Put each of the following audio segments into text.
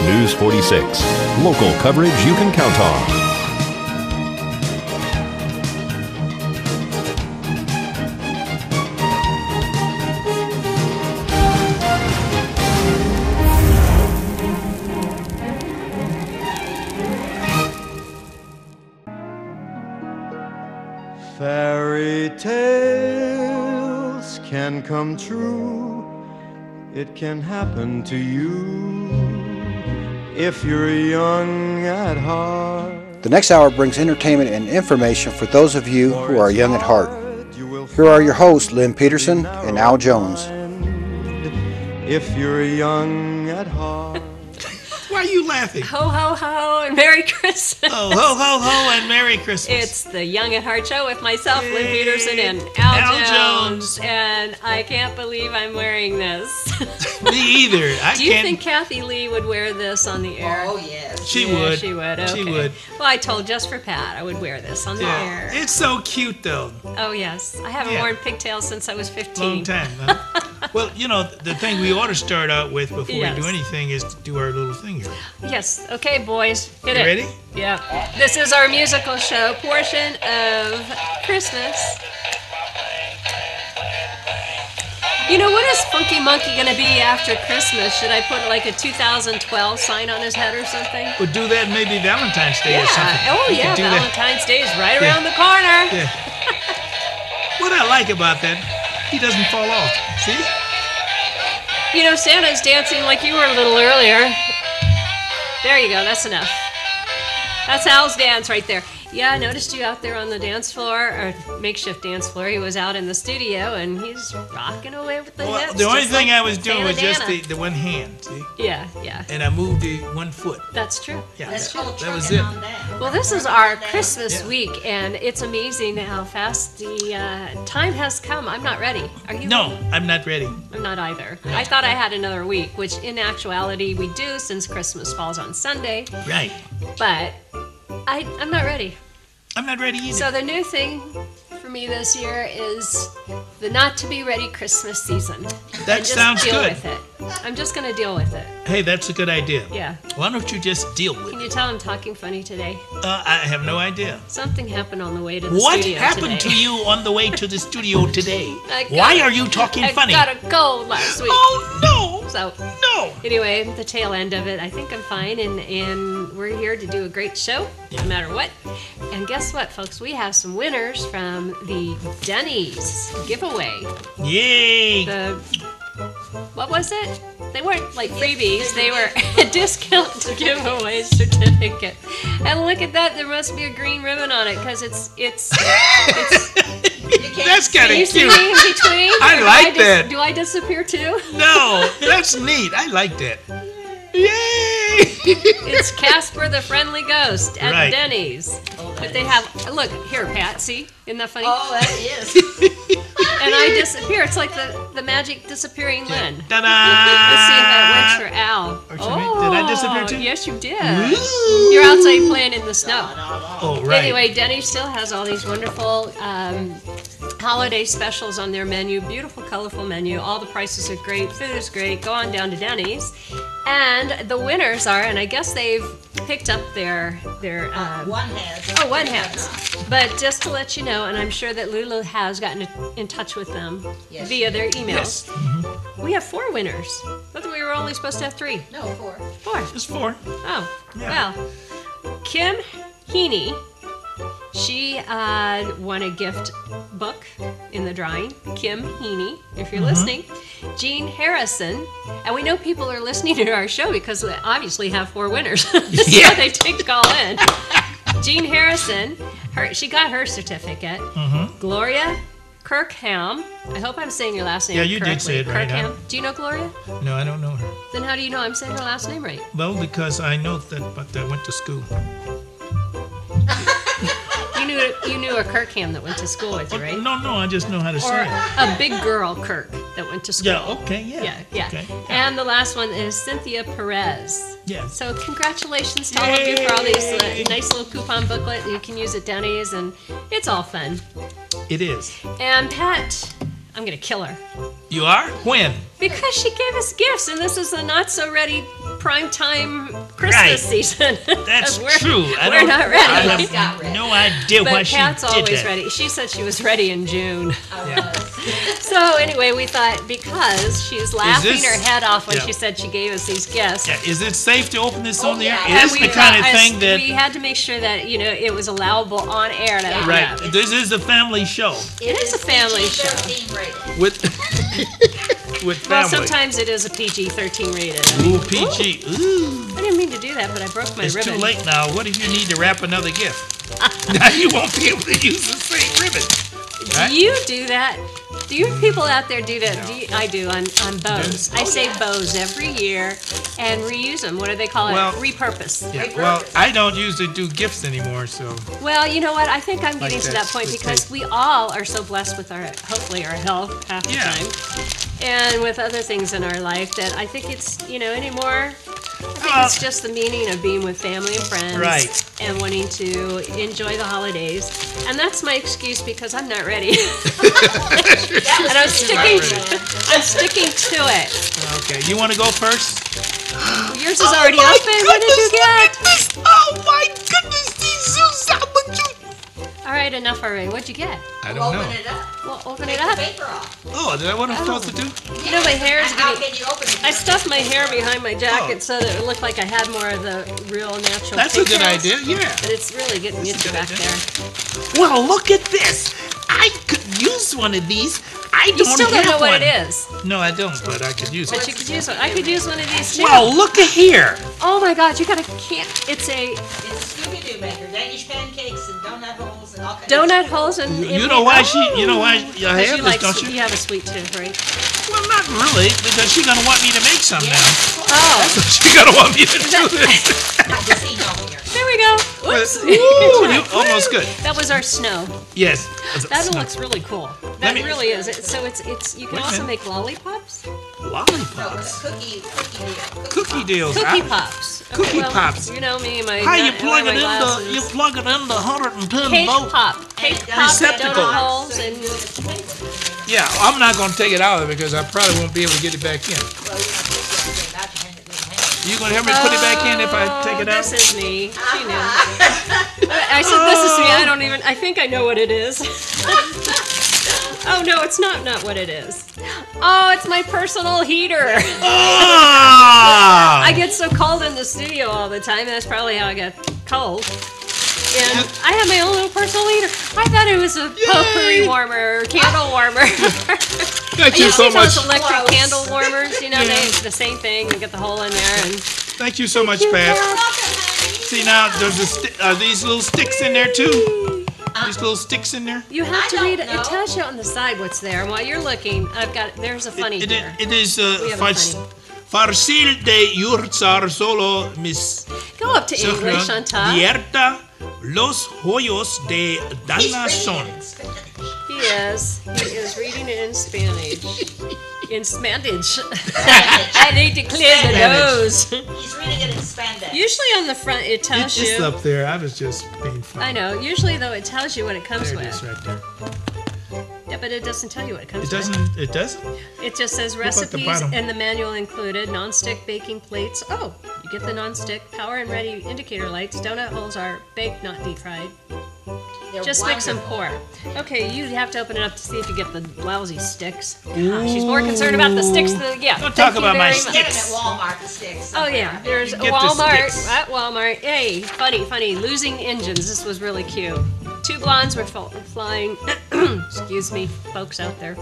News 46. Local coverage you can count on. Fairy tales can come true. It can happen to you if you're young at heart. The next hour brings entertainment and information for those of you who are young at heart. Here are your hosts, Lynn Peterson and Al Jones. If you're young at heart. Why are you laughing? Ho, ho, ho, and Merry Christmas. Oh, ho, ho, ho, and Merry Christmas. It's the Young at Heart Show with myself, Lynn Peterson, and Al Jones. And I can't believe I'm wearing this. Me either. Do you think Kathy Lee would wear this on the air? Oh, yes. She would. She would, okay. She would. Well, I told just for Pat I would wear this on the air. It's so cute, though. Oh, yes. I haven't worn pigtails since I was 15. Long time, huh? Well, you know, the thing we ought to start out with before we do anything is to do our little thing here. Yes. Okay, boys. Hit it. Ready? Yeah. This is our musical show portion of Christmas. You know, what is Funky Monkey going to be after Christmas? Should I put like a 2012 sign on his head or something? We'll do that maybe Valentine's Day or something. Oh, yeah. Valentine's Day is right around the corner. Yeah. What I like about that, he doesn't fall off. See? You know, Santa's dancing like you were a little earlier. There you go. That's enough. That's Al's dance right there. Yeah, I noticed you out there on the dance floor, or makeshift dance floor. He was out in the studio, and he's rocking away with the hips. The only thing I was doing Santa was just Dana. the one hand, see? Yeah, yeah. And I moved the one foot. That's true. Yeah, That's true. that was it. Well, this is our Christmas week, and it's amazing how fast the time has come. I'm not ready. Are you? No, I'm not ready. I'm not either. I thought I had another week, which in actuality we do since Christmas falls on Sunday. Right. But I'm not ready. I'm not ready either. So the new thing for me this year is the not to be ready Christmas season. That sounds good. With it. I'm just going to deal with it. Hey, that's a good idea. Yeah. Why don't you just deal with it? Can you tell I'm talking funny today? I have no idea. Something happened on the way to the studio What happened today. to you on the way to the studio today? Why are you talking funny? I got a cold last week. Oh, no. So, no. Anyway, the tail end of it, I think I'm fine, and we're here to do a great show, no matter what. And guess what, folks? We have some winners from the Denny's giveaway. Yay! What was it? They weren't like freebies. They were a discount giveaway certificate. And look at that. There must be a green ribbon on it because it's That's kind of you cute. see me in between? I like that. Do I disappear too? No, that's neat. I like that. Yay! It's Casper the Friendly Ghost at Denny's. But they have, look, here, Pat, see? Isn't that funny? Oh, that is. And I disappear. It's like the magic disappearing Lynn. Ta-da! Let's see if that works for Al. Did I disappear too? Yes, you did. Ooh. You're outside playing in the snow. Oh, right. Anyway, Denny's still has all these wonderful holiday specials on their menu. Beautiful, colorful menu. All the prices are great. Food is great. Go on down to Denny's. And the winners are, and I guess they've picked up their one has. Oh, one has. But just to let you know, and I'm sure that Lulu has gotten in touch with them via their emails. Yes. We have 4 winners. I thought we were only supposed to have 3. No, 4. 4. Just 4. Oh, Yeah. well. Kim Heaney, she won a gift book in the drawing. Kim Heaney, if you're listening. Jean Harrison, and we know people are listening to our show because we obviously have 4 winners. So they did call in. Jean Harrison, she got her certificate. Gloria Kirkham, I hope I'm saying your last name correctly. Yeah, you did say it right. Kirkham. Do you know Gloria? No, I don't know her. Then how do you know I'm saying her last name right? Well, because I know that, but I went to school. You knew a Kirkham that went to school with you, right? No, I just know how to Or say it. a big girl Kirk that went to school. Yeah, okay, yeah. Yeah. Okay. And the last one is Cynthia Perez. Yeah. So congratulations to all of you for all these nice little coupon booklet that you can use at Denny's, and it's all fun. It is. And Pat, I'm going to kill her. You are? When? Because she gave us gifts, and this is a not-so-ready primetime Christmas season. That's we're, true. We're not ready. I have no idea why But she Pat's did always that. ready. She said she was ready in June. Yeah. So anyway, we thought because she's laughing this- her head off when yeah. she said she gave us these gifts. Yeah, is it safe to open this on the air? yeah. Is this the kind of thing that... we had to make sure that it was allowable on air. To Right. This is a family show It is a family show. PG-13 rated. with with Well, family. sometimes it is a PG-13 rated. Ooh, PG. Ooh. I didn't mean to do that, but I broke my It's ribbon. too late now. What if you need to wrap another gift? Now you won't be able to use the same ribbon. Right? Do you do that? Do you people out there do that? I do on bows. I save bows every year and reuse them. What do they call it? Well- Repurpose. Yeah, well, I don't usually do gifts anymore, so... Well, you know what? I think I'm getting to that. that point Let's because take- we all are so blessed with hopefully our health half the Yeah. time, and with other things in our life that I think it's, anymore. I think it's just the meaning of being with family and friends, Right. and wanting to enjoy the holidays, and that's my excuse because I'm not ready, and I'm sticking to it. Okay, you want to go first? Yours is already open. What did you get? Oh my goodness, these All right, enough already. What'd you get? I don't know. Open it up. Well, open it Take the up. paper off. Oh, is that what I'm supposed to do? My hair is How getting. can you open it? I stuffed my hair behind my jacket so that it looked like I had more of the real natural That's a good pigtails. idea, yeah. But it's really getting That's a itchy good back idea. there. Well, look at this. I could use one of these. I You don't still have don't know what one. it is, No, I don't, but I could use but it. you could use one. I could use one of these too. Well, look at here. Oh my God, you got a can. It's a It's Scooby-Doo maker, Danish pancakes and donut holes and all kinds donut holes and. You know why she? You know why I have You this, like, don't you? you have a sweet tooth, right? Well, not really, because she's gonna want me to make some now. Oh, She's gonna want me to do this. I just see no here. there we go. Oops. Ooh, you almost good. That was our snow. Yes. That looks really cool. That me- really is. So it's you can Wait a also minute. make lollipops, No, Lollipops. cookie deal. Cookie deals. cookie huh? pops. Cookie well, pops. You know me, my How you nut- plug my it in the glasses. 110 Cake volt? pop, cake And it pop, does Receptacle. donut holes, So you and do it with the paper. Yeah, I'm not gonna take it out of it because I probably won't be able to get it back in. Well, you have to take it out, you hang it, hang it. You gonna help me put it back in if I take it out? This is me. She knew. I said, "This is me." I don't even. I think I know what it is. Oh no, it's not what it is. Oh, it's my personal heater. Ah! I get so cold in the studio all the time. That's probably how I get cold. And I have my own little personal heater. I thought it was a potpourri warmer or candle warmer. Thank you You so see much. those electric Close. candle warmers? They the same thing. You get the hole in there, and Thank you so much, Pat. See now, there's these little sticks in there too. These little sticks in there. you have I to don't read it. It know. tells you on the side what's there. And while you're looking, there's a funny here. It is We have a funny. Farcil de Yurzar solo mis Go up to English on top. Dierta los hoyos de Dana son. He is reading it in Spanish. In Spanish. I need to clear the nose. He's reading it in spandex. Usually on the front it tells It's you. up there. I was just being funny. I know. Usually though it tells you what it comes There it with. is right there. Yeah, but it doesn't tell you what it comes It doesn't. It doesn't. with. It just says about the recipes bottom? and the manual included. Non-stick baking plates. Oh, you get the non-stick power and ready indicator lights. Donut holes are baked, not deep fried. They're Just mix and wonderful. pour. Okay, you have to open it up to see if you get the lousy sticks. She's more concerned about the sticks than yeah. Don't thank talk you about my very much. Get them sticks. at Walmart, the sticks. Oh yeah, there's get the Walmart sticks. at Walmart. Hey, funny. Losing engines. This was really cute. Two blondes were flying. Excuse me, folks out there.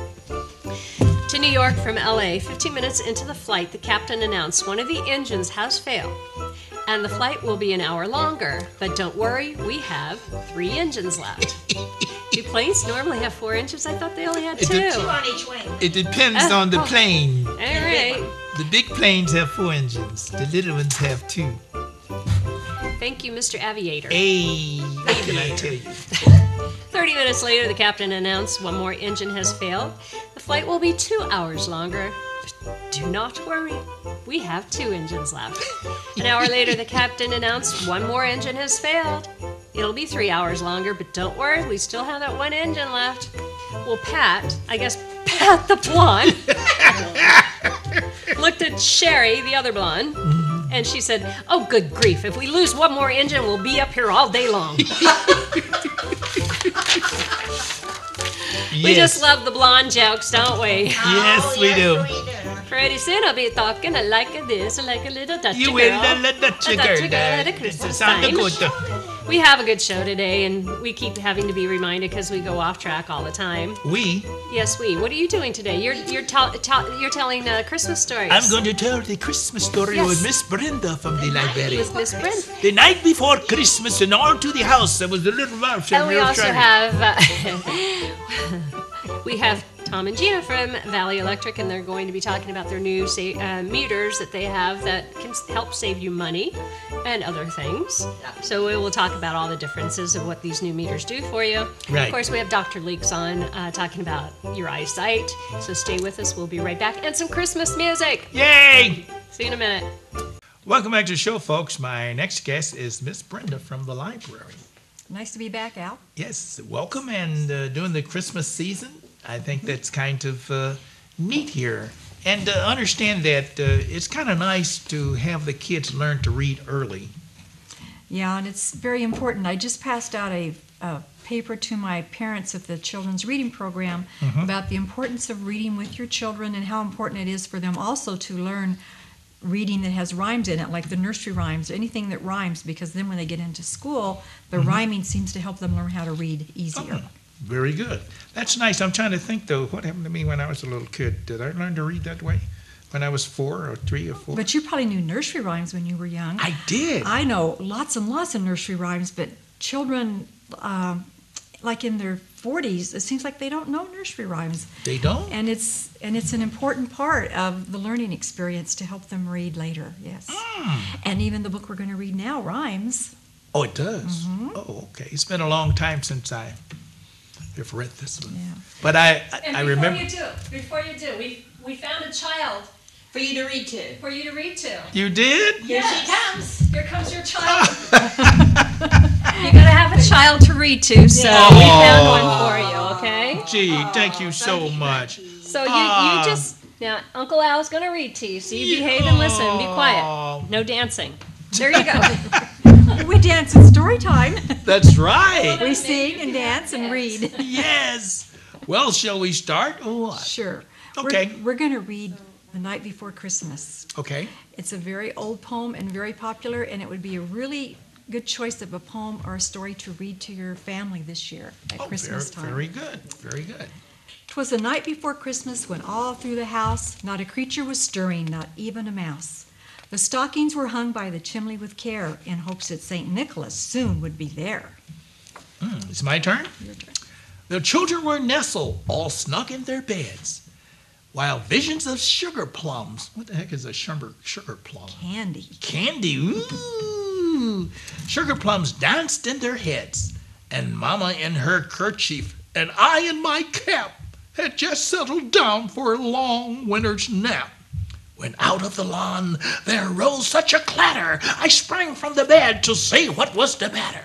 To New York from LA. 15 minutes into the flight, the captain announced one of the engines has failed, and the flight will be an hour longer. But don't worry, we have 3 engines left. Do planes normally have 4 engines? I thought they only had 2. did- Two on each wing. It depends on the oh. plane. All right. The big planes have 4 engines. The little ones have 2. Thank you, Mr. Aviator. Hey, what can I tell you? 30 minutes later, the captain announced one more engine has failed. The flight will be 2 hours longer. Do not worry, we have 2 engines left. An hour later, the captain announced one more engine has failed. It'll be 3 hours longer, but don't worry, we still have that 1 engine left. Well, Pat the blonde, looked at Sherry, the other blonde, And she said, "Oh, good grief! If we lose one more engine, we'll be up here all day long." We just love the blonde jokes, don't we? Yes, we do. Pretty soon I'll be talking like this, like a little Dutch You girl. will the Dutch girl. At a This Christmas sounds time. good. We have a good show today, and we keep having to be reminded because we go off track all the time. We. Yes, we. What are you doing today? You're telling Christmas stories. I'm going to tell the Christmas story Yes. with Miss Brenda from the library. With Miss Brenda. The night before Christmas, and all to the house, there was a little mouse. And we real also shiny. have we have Tom and Gina from Valley Electric, and they're going to be talking about their new meters that they have that can help save you money and other things. So we will talk about all the differences of what these new meters do for you. Right. Of course, we have Dr. Leeks on talking about your eyesight. So stay with us. We'll be right back. And some Christmas music. Yay! See you in a minute. Welcome back to the show, folks. My next guest is Miss Brenda from the library. Nice to be back, Al. Yes, welcome, and during the Christmas season, I think that's kind of neat here. And understand that it's kind of nice to have the kids learn to read early. Yeah, and it's very important. I just passed out a paper to my parents of the children's reading program about the importance of reading with your children and how important it is for them also to learn reading that has rhymes in it, like the nursery rhymes, anything that rhymes, because then when they get into school, the rhyming seems to help them learn how to read easier. Oh, very good. That's nice. I'm trying to think, though, what happened to me when I was a little kid? Did I learn to read that way when I was 4 or 3 or 4? But you probably knew nursery rhymes when you were young. I did. I know lots and lots of nursery rhymes, but children, like in their 40s, it seems like they don't know nursery rhymes. They don't? And it's an important part of the learning experience to help them read later. Yes. And even the book we're going to read now rhymes. Oh, it does? Oh, okay. It's been a long time since I have read this one. Yeah. But I remember. Before you do, we found a child For you to read to. for you to read to. You did? Here she comes. Here comes your child. You gotta have a child to read to, so we found one for you, okay? Gee, thank you so much. So you just now Uncle Al's gonna read to you, so you behave and listen, be quiet. No dancing. There you go. We dance at story time. That's right. We sing and dance and read. Yes. Well, shall we start or what? Sure. Okay. We're going to read The Night Before Christmas. Okay. It's a very old poem and very popular, and it would be a really good choice of a poem or a story to read to your family this year at Christmas time. Very good. Very good. 'Twas the night before Christmas when all through the house not a creature was stirring, not even a mouse. The stockings were hung by the chimney with care in hopes that St. Nicholas soon would be there. It's my turn? Your turn. The children were nestled, all snug in their beds, while visions of sugar plums. What the heck is a sugar plum? Candy. Candy. Ooh. Sugar plums danced in their heads, and Mama in her kerchief and I in my cap had just settled down for a long winter's nap. When out of the lawn there rose such a clatter, I sprang from the bed to see what was the matter.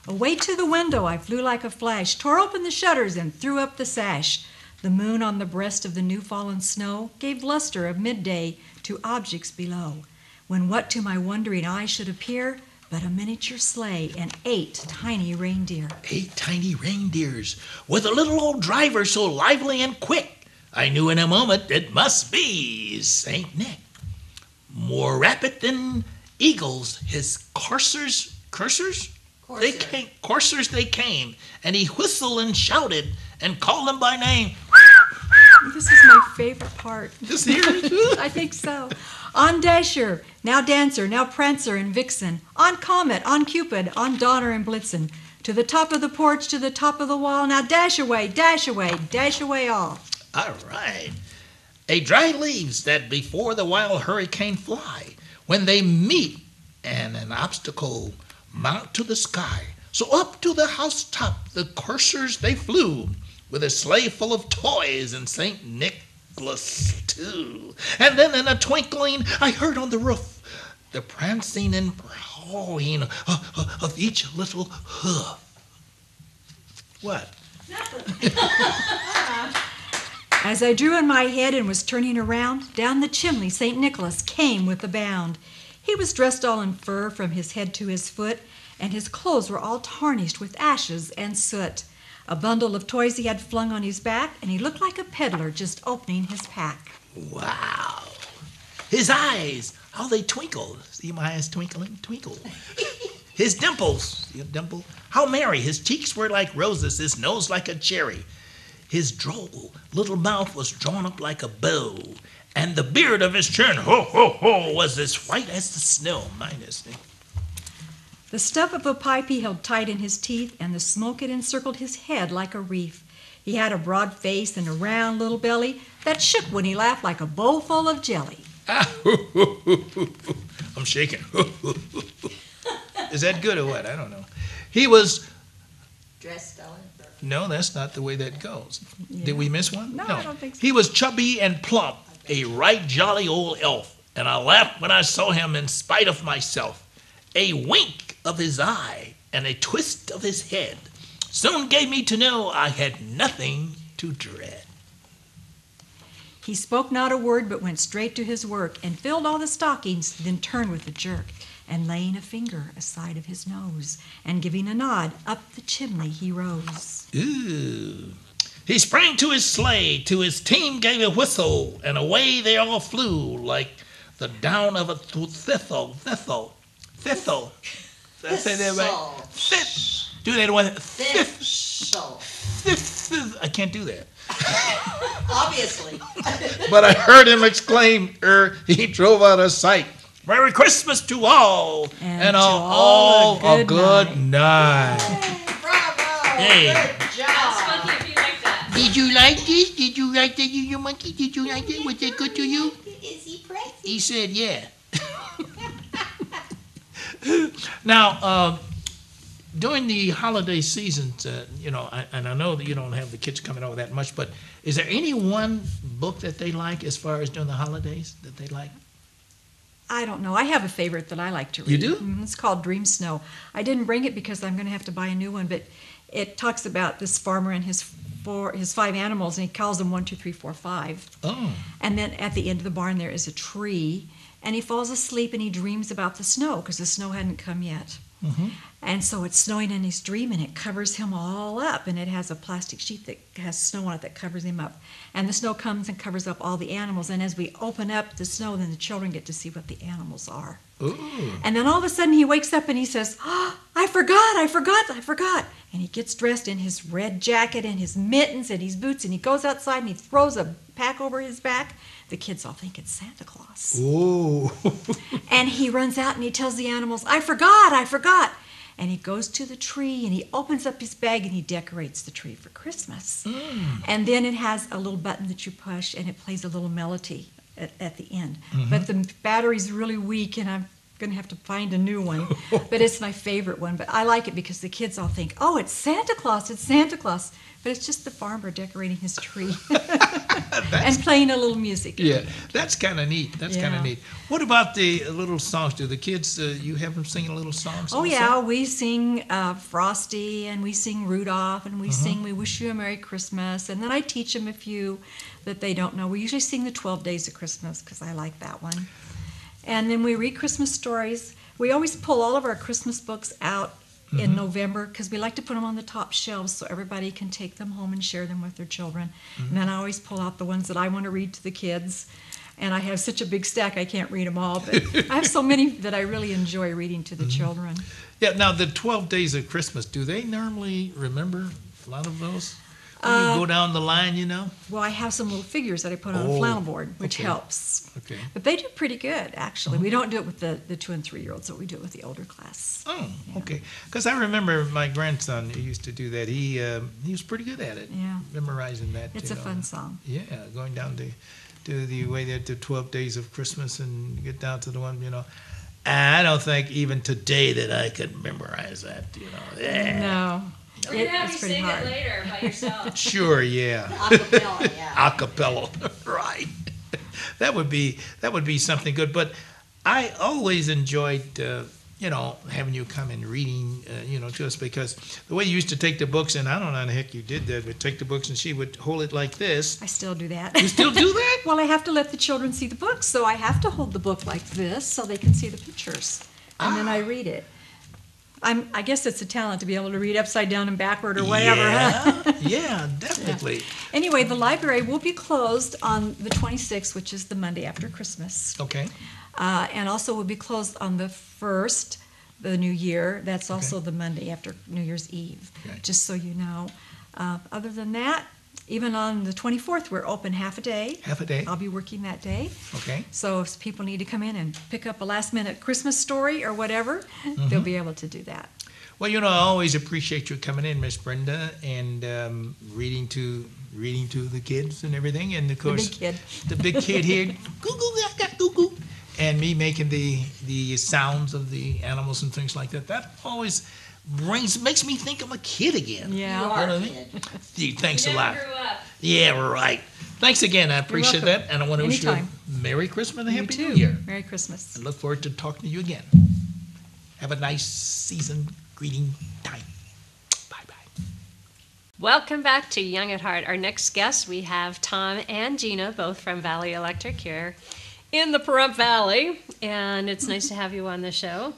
Away to the window I flew like a flash, tore open the shutters and threw up the sash. The moon on the breast of the new-fallen snow gave luster of midday to objects below, when what to my wondering eye should appear but a miniature sleigh and 8 tiny reindeer. 8 tiny reindeers with a little old driver so lively and quick, I knew in a moment it must be Saint Nick. More rapid than eagles, his coursers they came, and he whistled and shouted and called them by name. This is my favorite part. This here? I think so. On Dasher, now Dancer, now Prancer and Vixen. On Comet, on Cupid, on Donner and Blitzen. To the top of the porch, to the top of the wall. Now dash away, dash away, dash away all. All right. They dry leaves that before the wild hurricane fly, when they meet and an obstacle mount to the sky. So up to the housetop the coursers they flew, with a sleigh full of toys and St. Nicholas too. And then in a twinkling I heard on the roof the prancing and pawing of each little hoof. What? As I drew in my head and was turning around, down the chimney St. Nicholas came with a bound. He was dressed all in fur from his head to his foot, and his clothes were all tarnished with ashes and soot. A bundle of toys he had flung on his back, and he looked like a peddler just opening his pack. Wow. His eyes, how they twinkled. See my eyes twinkling? Twinkle. His dimples, see a dimple? How merry. His cheeks were like roses, his nose like a cherry. His droll little mouth was drawn up like a bow, and the beard of his chin, ho, ho, ho, was as white as the snow. Minus. The stub of a pipe he held tight in his teeth, and the smoke had encircled his head like a wreath. He had a broad face and a round little belly that shook when he laughed like a bowl full of jelly. I'm shaking. Is that good or what? I don't know. He was... Dressed all in fur. No, that's not the way that goes. Yeah. Did we miss one? No, I don't think so. He was chubby and plump, a right jolly old elf, and I laughed when I saw him in spite of myself. A wink of his eye and a twist of his head soon gave me to know I had nothing to dread. He spoke not a word, but went straight to his work, and filled all the stockings, then turned with a jerk, and laying a finger aside of his nose, and giving a nod, up the chimney he rose. Ooh. He sprang to his sleigh, to his team gave a whistle, and away they all flew like the down of a thistle. Did I say that right? Thistle. Do that one. Thistle. I can't do that. Obviously. But I heard him exclaim, he drove out of sight. Merry Christmas to all, And to all a good night. Bravo. Hey. Good That's job. funky if you like that. Did you like this? Did you like that, you monkey? Did you like it? Was that good to you? Is he pressing? He said, yeah. Now, during the holiday seasons, and I know that you don't have the kids coming over that much, but is there any one book that they like as far as during the holidays that they like? I don't know. I have a favorite that I like to read. You do? It's called Dream Snow. I didn't bring it because I'm going to have to buy a new one, but it talks about this farmer and his 5 animals, and he calls them 1, 2, 3, 4, 5. Oh. And then at the end of the barn there is a tree, and he falls asleep and he dreams about the snow because the snow hadn't come yet. Mm-hmm. And so it's snowing in his dream, and it covers him all up, and it has a plastic sheet that has snow on it that covers him up. And the snow comes and covers up all the animals, and as we open up the snow, then the children get to see what the animals are. Ooh. And then all of a sudden he wakes up and he says, oh, I forgot. And he gets dressed in his red jacket and his mittens and his boots, and he goes outside and he throws a pack over his back. The kids all think it's Santa Claus. Ooh. And he runs out and he tells the animals, I forgot. And he goes to the tree and he opens up his bag and he decorates the tree for Christmas. And then it has a little button that you push and it plays a little melody at the end. But the battery's really weak and I'm going to have to find a new one. But it's my favorite one. But I like it because the kids all think, oh, it's Santa Claus. But it's just the farmer decorating his tree and playing a little music. Yeah, that's kind of neat. Kind of neat. What about the little songs? Do the kids, you have them singing little songs? Oh, also? yeah, we sing Frosty, and we sing Rudolph, and we sing We Wish You a Merry Christmas, and then I teach them a few that they don't know. We usually sing the 12 Days of Christmas because I like that one. And then we read Christmas stories. We always pull all of our Christmas books out in November because we like to put them on the top shelves so everybody can take them home and share them with their children. And then I always pull out the ones that I want to read to the kids. And I have such a big stack I can't read them all, but I have so many that I really enjoy reading to the children. Yeah, now the 12 Days of Christmas, do they normally remember a lot of those? When you go down the line, Well, I have some little figures that I put on a flannel board, which helps. Okay. But they do pretty good, actually. We don't do it with the 2 and 3-year-olds, but we do it with the older class. Oh, okay. Because I remember my grandson used to do that. He was pretty good at it. Yeah. Memorizing that. It's a fun song. Yeah, going down to the way that the 12 Days of Christmas and get down to the one, I don't think even today that I could memorize that, Yeah. No. We're going to have you It's pretty sing hard. it later by yourself. Sure, yeah. Acapella, yeah. Acapella, right. That would be something good. But I always enjoyed having you come and reading, to us, because the way you used to take the books, and I don't know how the heck you did that, but take the books and she would hold it like this. I still do that. You still do that? Well, I have to let the children see the book, so I have to hold the book like this so they can see the pictures, and then I read it. I guess it's a talent to be able to read upside down and backward or whatever. Huh? Yeah, definitely. Yeah. Anyway, the library will be closed on the 26th, which is the Monday after Christmas. Okay. And also will be closed on the 1st, the New Year. That's also the Monday after New Year's Eve, just so you know. Other than that, even on the 24th, we're open half a day. Half a day. I'll be working that day. Okay. So if people need to come in and pick up a last-minute Christmas story or whatever, they'll be able to do that. Well, I always appreciate you coming in, Miss Brenda, and reading to the kids and everything, and of course the big kid here, goo goo gaga goo goo, and me making the sounds of the animals and things like that. That always makes me think I'm a kid again. Yeah. You know what I mean? Gee, thanks a lot. Grew up. Yeah, we're right. Thanks again. I appreciate welcome. that, and I want to wish you a Anytime. Merry Christmas and a You Happy too. New Year. Merry Christmas. And look forward to talking to you again. Have a nice season greeting time. Bye-bye. Welcome back to Young at Heart. Our next guests, we have Tom and Gina, both from Valley Electric here in the Pahrump Valley, and it's nice to have you on the show.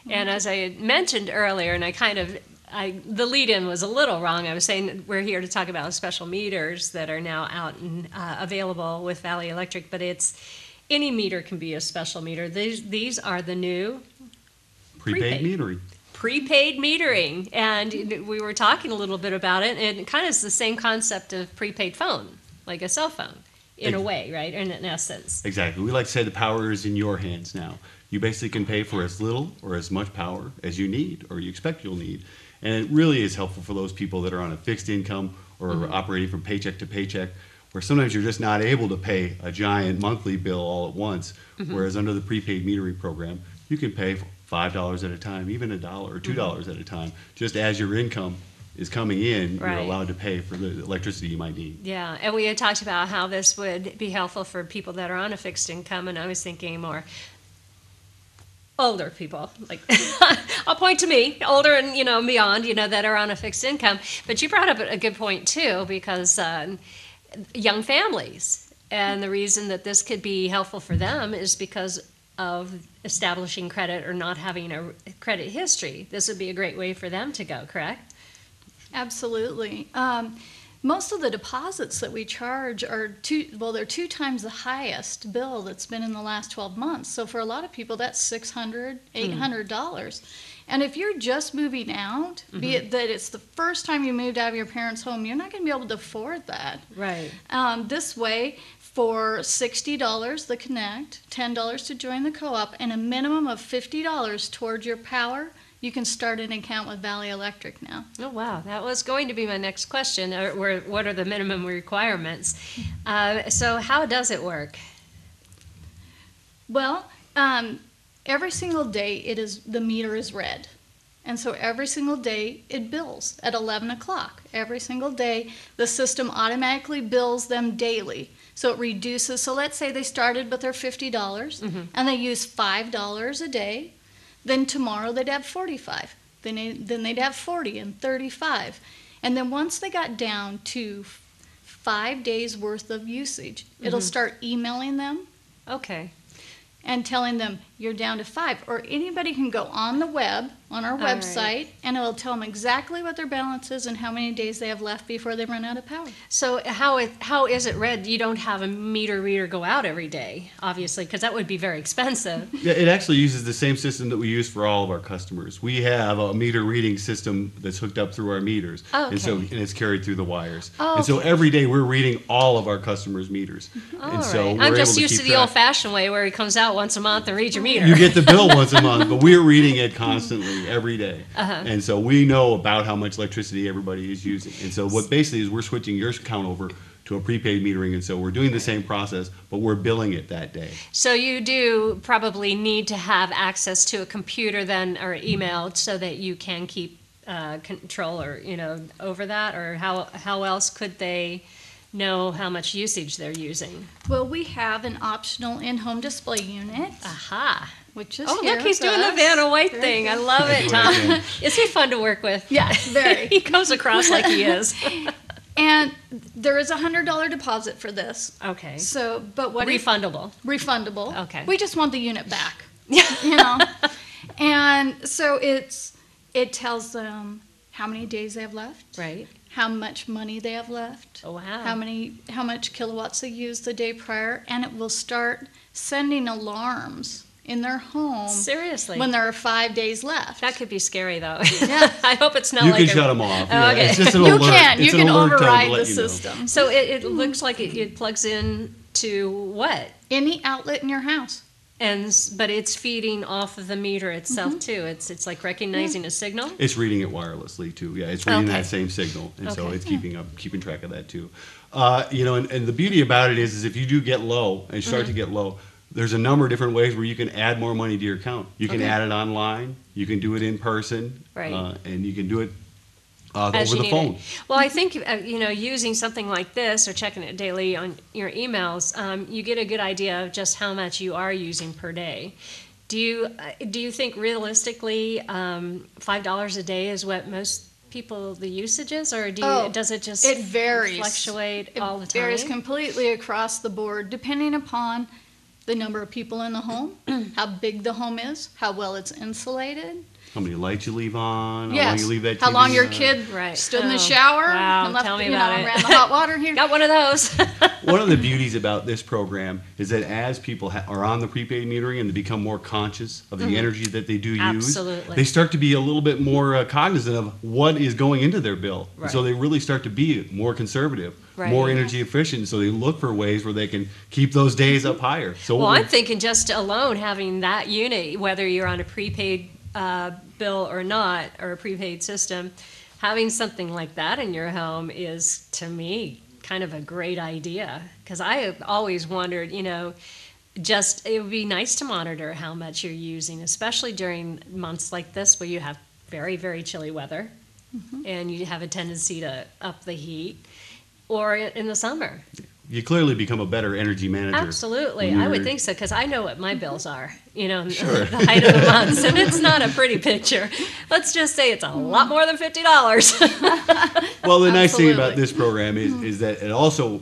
And as I had mentioned earlier, and the lead-in was a little wrong. I was saying we're here to talk about special meters that are now out and available with Valley Electric, but any meter can be a special meter. These are the new prepaid metering. Prepaid metering, and we were talking a little bit about it, and it kind of is the same concept of prepaid phone, like a cell phone, in a way, right? In essence. Exactly. We like to say the power is in your hands now. You basically can pay for as little or as much power as you need or you expect you'll need. And it really is helpful for those people that are on a fixed income or operating from paycheck to paycheck, where sometimes you're just not able to pay a giant monthly bill all at once, whereas under the prepaid metering program, you can pay $5 at a time, even $1 or $2 at a time. Just as your income is coming in, you're allowed to pay for the electricity you might need. Yeah, and we had talked about how this would be helpful for people that are on a fixed income, and I was thinking more older people, like I'll point to me, older and beyond, that are on a fixed income. But you brought up a good point too, because young families, and the reason that this could be helpful for them is because of establishing credit or not having a credit history. This would be a great way for them to go, correct? Absolutely. Most of the deposits that we charge are they're 2 times the highest bill that's been in the last 12 months. So for a lot of people, that's $600, $800. And if you're just moving out, be it that it's the first time you moved out of your parents' home, you're not going to be able to afford that. Right. This way, for $60 the connect, $10 to join the co-op, and a minimum of $50 towards your power, you can start an account with Valley Electric now. Oh, wow. That was going to be my next question. What are the minimum requirements? So how does it work? Well, every single day the meter is read. And so every single day it bills at 11 o'clock. Every single day the system automatically bills them daily. So it reduces. So let's say they started with their $50 and they use $5 a day. Then tomorrow they'd have 45. Then they'd have 40 and 35. And then once they got down to 5 days worth of usage, it'll start emailing them. Okay. And telling them you're down to 5. Or anybody can go on the web, on our website, and it'll tell them exactly what their balance is and how many days they have left before they run out of power. So how is it read? You don't have a meter reader go out every day, obviously, because that would be very expensive. Yeah, it actually uses the same system that we use for all of our customers. We have a meter reading system that's hooked up through our meters, and it's carried through the wires. And so every day we're reading all of our customers' meters. I'm just used to the old-fashioned way where it comes out once a month and reads your meter. You get the bill once a month, but we're reading it constantly every day. And so we know about how much electricity everybody is using. And so what basically is we're switching your account over to a prepaid metering, and so we're doing the same process, but we're billing it that day. So you do probably need to have access to a computer then, or email, so that you can keep control or over that, or how else could they know how much usage they're using? Well, we have an optional in-home display unit. Aha. which is Oh, here look, he's with doing the us. Vanna White Very thing. I good. love it, Tom. again. Is he fun to work with? Yeah, very. He comes across like he is. And there is a $100 deposit for this. Okay. So, but what if- Refundable. refundable. Okay. We just want the unit back. You know. And so it tells them how many days they have left, Right. how much money they have left, Oh, wow. how much kilowatts they used the day prior, and it will start sending alarms in their home Seriously. when there are 5 days left. That could be scary, though. Yeah. I hope it's not You like can shut them off. Oh, okay. It's just an You alert. can. It's You an can alert tone to override let the you know. system. So it looks like it plugs in to what? Any outlet in your house. But it's feeding off of the meter itself too. It's like recognizing a signal. It's reading it wirelessly too. Yeah, it's reading Okay. that same signal, and so Okay. it's keeping track of that too. You know, and the beauty about it is if you do get low and start to get low, there's a number of different ways where you can add more money to your account. You can Okay. add it online. You can do it in person. Right. And you can do it As over you the need phone. it. Well, I think using something like this or checking it daily on your emails, you get a good idea of just how much you are using per day. Do you think realistically $5 a day is what most people the usage is, or does it just It varies. fluctuate all the It time? varies completely across the board, depending upon the number of people in the home, how big the home is, how well it's insulated. How many lights you leave on? How long Yes. you leave that TV How long your on. kid Right. stood in the Oh, shower wow. and left, Tell me about it. ran the hot water here. Got one of those. One of the beauties about this program is that as people are on the prepaid metering and they become more conscious of the energy that they do use, Absolutely. they start to be a little bit more cognizant of what is going into their bill. Right. So they really start to be more conservative, Right. more energy efficient. So they look for ways where they can keep those days up higher. So Well, what I'm thinking just alone having that unit, whether you're on a prepaid bill or not, or a prepaid system, having something like that in your home is, to me, kind of a great idea. Because I have always wondered, just it would be nice to monitor how much you're using, especially during months like this where you have very, very chilly weather and you have a tendency to up the heat, or in the summer. you clearly become a better energy manager. Absolutely, when I would you're- think so, because I know what my bills are, Sure. the height of the months, and it's not a pretty picture. Let's just say it's a lot more than $50. Well, the nice thing about Absolutely. this program is that it also,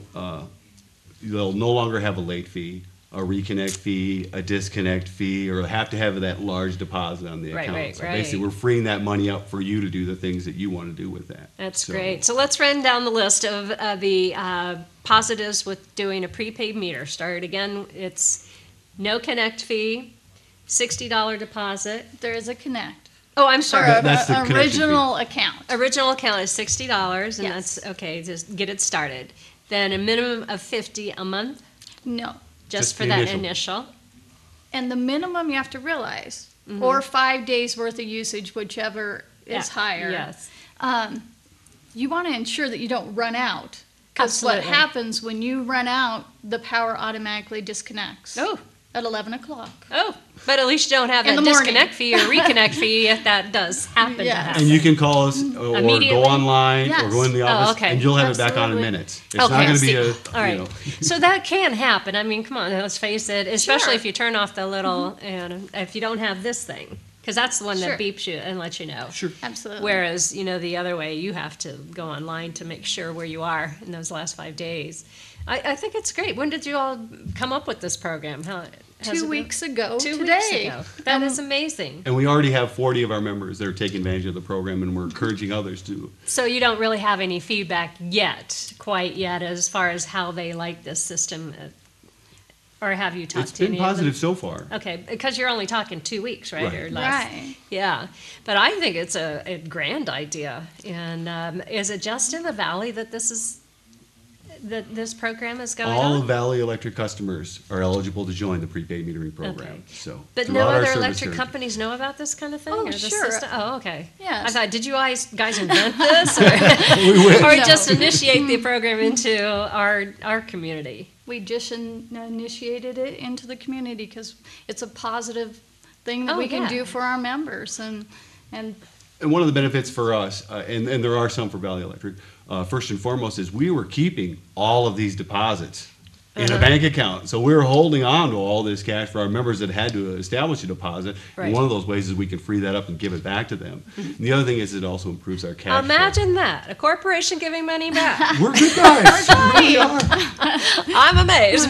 they'll no longer have a late fee, a reconnect fee, a disconnect fee, or have to have that large deposit on the Right, account. right, So basically, right. we're freeing that money up for you to do the things that you want to do with that. That's So- great. So let's run down the list of the positives with doing a prepaid meter. Start again, it's no connect fee, $60 deposit. There is a connect. Oh, I'm Or sorry. That's the an connection original account. Original account is $60, and Yes. that's okay, just get it started. Then a minimum of $50 a month, No. just Just for the that initial. initial. And the minimum you have to realize, or 5 days worth of usage, whichever is Yeah, higher. Yes. You want to ensure that you don't run out. Because what Absolutely. happens when you run out, the power automatically disconnects. Oh. At 11 o'clock. Oh, but at least you don't have In that the morning. disconnect fee or reconnect fee if that does happen to Yes. happen. And you can call us or Immediately? go online or Yes. go in the Oh, office, okay. and you'll have it back on in Absolutely. minutes. It's Okay, not going to be see. a, All right. you know. So that can happen. I mean, come on, let's face it. Especially Sure. if you turn off the little, and if you don't have this thing, because that's the one Sure. that beeps you and lets you know. Sure. Absolutely. Whereas, the other way, you have to go online to make sure where you are in those last 5 days. I think it's great. When did you all come up with this program? Has it 2 been- weeks ago 2 today. weeks ago. That is amazing. And we already have 40 of our members that are taking advantage of the program, and we're encouraging others to. So you don't really have any feedback quite yet, as far as how they like this system, or have you talked It's to been any of them? positive so far. Okay, because you're only talking 2 weeks, right, Right. or less? Right. Yeah, but I think it's a grand idea. And is it just in the valley that this program is going All on? of Valley Electric customers are eligible to join the prepaid metering program. Okay. So, But no throughout our other service electric territory. companies know about this kind of thing? Oh, or the sure. system? Oh, okay. Yes. I thought, did you guys invent this? Or, We wish. or No. just initiate the program into our community? We just initiated it into the community because it's a positive thing that Oh, we can yeah. do for our members. And And one of the benefits for us, and there are some for Valley Electric, first and foremost, is we were keeping all of these deposits in a bank account. So we're holding on to all this cash for our members that had to establish a deposit. Right. And one of those ways is we can free that up and give it back to them. And the other thing is it also improves our cash flow. Imagine that, a corporation giving money back. We're good guys. We really are. I'm amazed.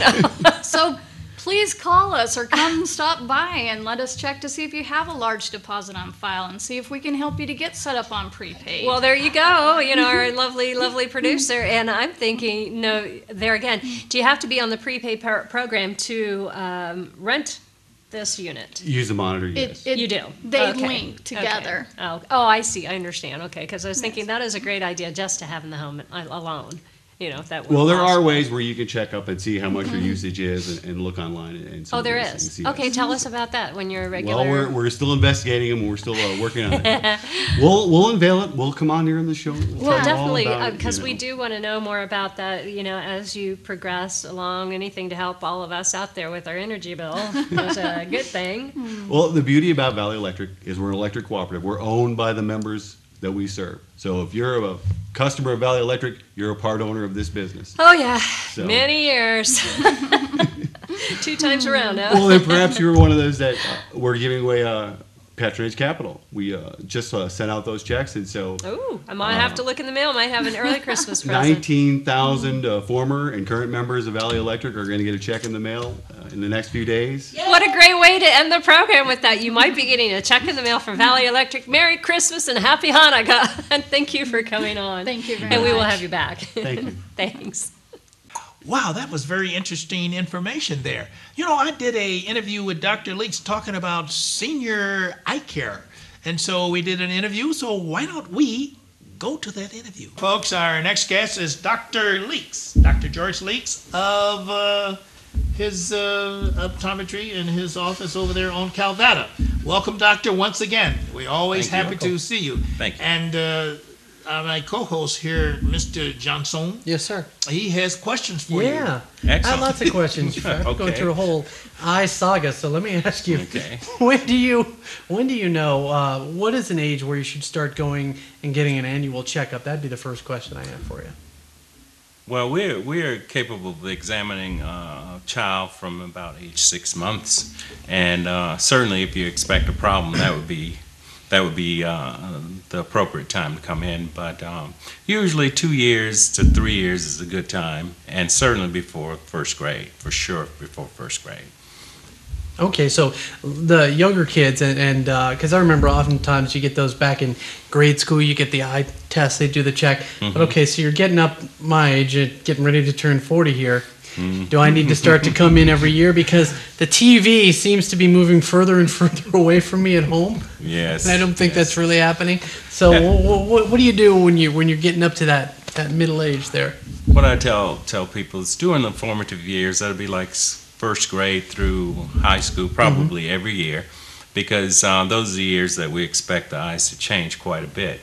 So please call us or come stop by and let us check to see if you have a large deposit on file and see if we can help you to get set up on prepaid. Well, there you go. You know, our lovely, lovely producer. And I'm thinking, no, there again, do you have to be on the prepaid program to rent this unit? Use the monitor, yes. You do? They Okay. link together. Okay. Oh, I see. I understand. Okay, because I was thinking that is a great idea just to have in the home alone. You know, if that. Well, there are ways where you can check up and see how much your usage is and look online and some Oh, of there those is. things, Okay, yes. tell us about that when you're a regular. Well, we're still investigating them. We're still working on it. We'll unveil it. We'll come on here in the show. Well, definitely, because we do want to know more about that, you know, as you progress along, anything to help all of us out there with our energy bill is a good thing. Well, the beauty about Valley Electric is we're an electric cooperative. We're owned by the members that we serve. So if you're a customer of Valley Electric, you're a part owner of this business. Oh, yeah, So- many years. 2 times around now. Well, then perhaps you're one of those that we're giving away patronage capital. We just sent out those checks, and so Ooh, I might have to look in the mail. Might have an early Christmas present. 19,000 former and current members of Valley Electric are going to get a check in the mail in the next few days. What a great way to end the program with that. You might be getting a check in the mail from Valley Electric. Merry Christmas and Happy Hanukkah. And thank you for coming on. Thank you very And we will much. have you back. Thank you. Thanks. Wow, that was very interesting information there. You know, I did a interview with Dr. Leaks talking about senior eye care. And so we did an interview, so why don't we go to that interview? Folks, our next guest is Dr. Leaks, Dr. George Leaks of his optometry in his office over there on Calvada. Welcome, Doctor, once again. We're always happy to see you. Thank you. And my co-host here, Mr. Johnson, Yes, sir. he has questions for you. Yeah. I Excellent. have lots of questions. I've been going Okay. through a whole eye saga, so let me ask you. Okay. When do you know what is an age where you should start going and getting an annual checkup? That'd be the first question I have for you. Well, we're capable of examining a child from about age 6 months, and certainly if you expect a problem, that would be the appropriate time to come in. But usually 2 years to 3 years is a good time, and certainly before first grade, for sure before first grade. Okay, so the younger kids, and because I remember oftentimes you get those back in grade school, you get the eye test, they do the check. But okay, so you're getting up my age, getting ready to turn 40 here. Do I need to start to come in every year? Because the TV seems to be moving further and further away from me at home. Yes. And I don't think yes. that's really happening. So what do you do when you're getting up to that middle age there? What I tell people is during the formative years, that'll be like first grade through high school, probably every year, because those are the years that we expect the eyes to change quite a bit.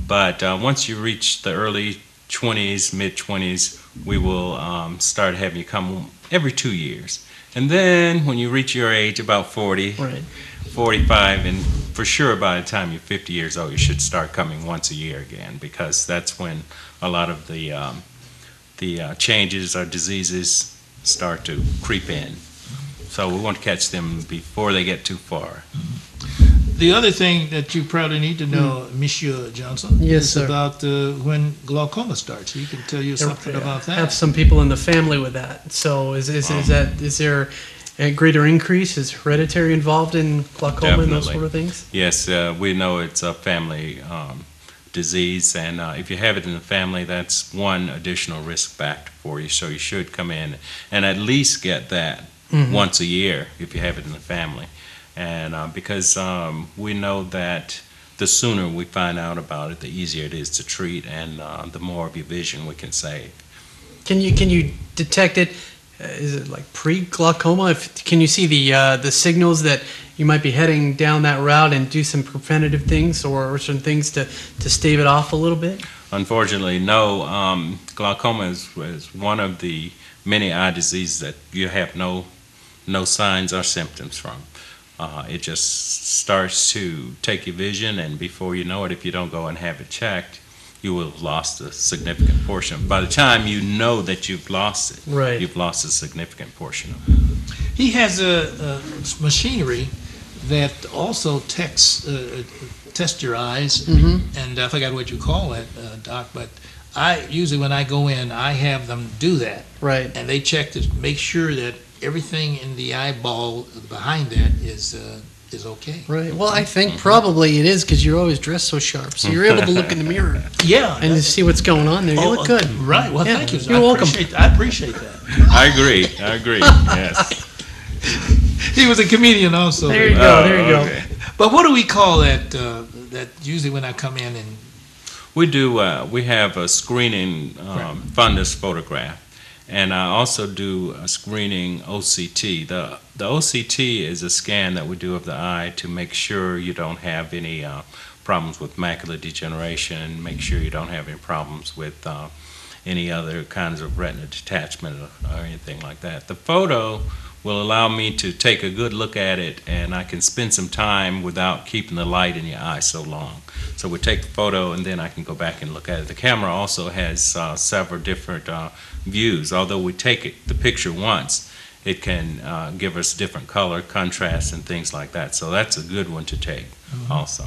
But once you reach the early 20s, mid-20s, we will start having you come every 2 years. And then when you reach your age, about 40, Right. 45, and for sure by the time you're 50 years old, you should start coming once a year again, because that's when a lot of the changes or diseases start to creep in. So we want to catch them before they get too far. The other thing that you probably need to know, Monsieur Johnson, Yes, is sir. about when glaucoma starts. He can tell you something about I have that. some people in the family with that. So is there a greater increase? Is hereditary involved in glaucoma and those Definitely. sort of things? Yes, we know it's a family disease, and if you have it in the family, that's one additional risk factor for you. So you should come in and at least get that once a year if you have it in the family. And because we know that the sooner we find out about it, the easier it is to treat, and the more of your vision we can save. Can you detect it? Is it like pre-glaucoma? Can you see the signals that you might be heading down that route and do some preventative things or some things to stave it off a little bit? Unfortunately, no. Glaucoma is one of the many eye diseases that you have no signs or symptoms from. It just starts to take your vision, and before you know it, if you don't go and have it checked, you will have lost a significant portion. By the time you know that you've lost it, Right. you've lost a significant portion of it. He has a machinery that also tests your eyes, and I forgot what you call it, Doc, but I usually when I go in, I have them do that. Right. And they check to make sure that everything in the eyeball behind that is okay. Right. Well, I think probably it is because you're always dressed so sharp, so you're able to look in the mirror Yeah. and to see what's going on there. You look good. Right. Well, Yeah, thank you. you're welcome. I appreciate that. I agree. Yes. He was a comedian also. There you go. There you go. Okay. But what do we call that? That usually when I come in and We do. We have a screening fundus photograph, and I also do a screening OCT. The OCT is a scan that we do of the eye to make sure you don't have any problems with macular degeneration, make sure you don't have any problems with any other kinds of retina detachment or anything like that. The photo will allow me to take a good look at it, and I can spend some time without keeping the light in your eye so long. So we take the photo, and then I can go back and look at it. The camera also has several different views. Although we take the picture once, it can give us different color, contrast, and things like that. So that's a good one to take also.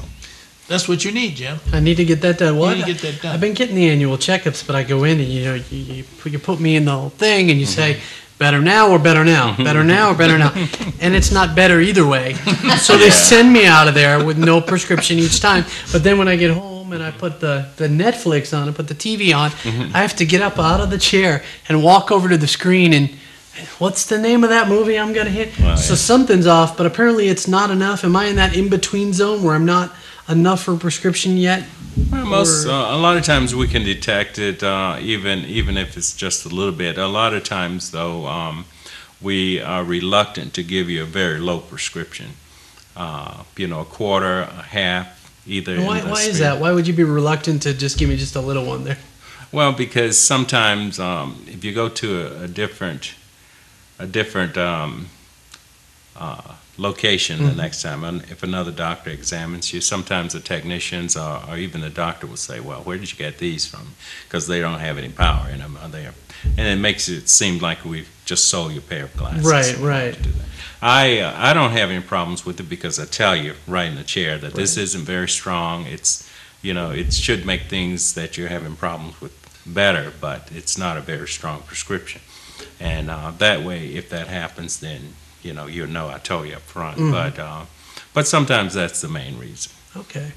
that's what you need, Jim. I need to get that done. Well, You need to get that done. I've been getting the annual checkups, but I go in and you put me in the whole thing, and you say, better now or better now, better now or better now, and it's not better either way. So they send me out of there with no prescription each time. But then when I get home and I put the Netflix on, I put the TV on, I have to get up out of the chair and walk over to the screen and, what's the name of that movie I'm gonna hit? Well, So yeah. something's off, but apparently it's not enough. Am I in that in-between zone where I'm not enough for prescription yet? Well, a lot of times we can detect it, even if it's just a little bit. A lot of times, though, we are reluctant to give you a very low prescription. A quarter, a half, either. in Why the is screen. that? Why would you be reluctant to just give me just a little one there? Well, because sometimes if you go to a different location the next time, and if another doctor examines you, sometimes the technicians or even the doctor will say, well, where did you get these from? Because they don't have any power in them. And it makes it seem like we've just sold you a pair of glasses. Right, We don't right. do that. I don't have any problems with it because I tell you right in the chair that this isn't very strong. It's, it should make things that you're having problems with better, but it's not a very strong prescription. And that way, if that happens, then you'll know I told you up front. But sometimes that's the main reason. Okay.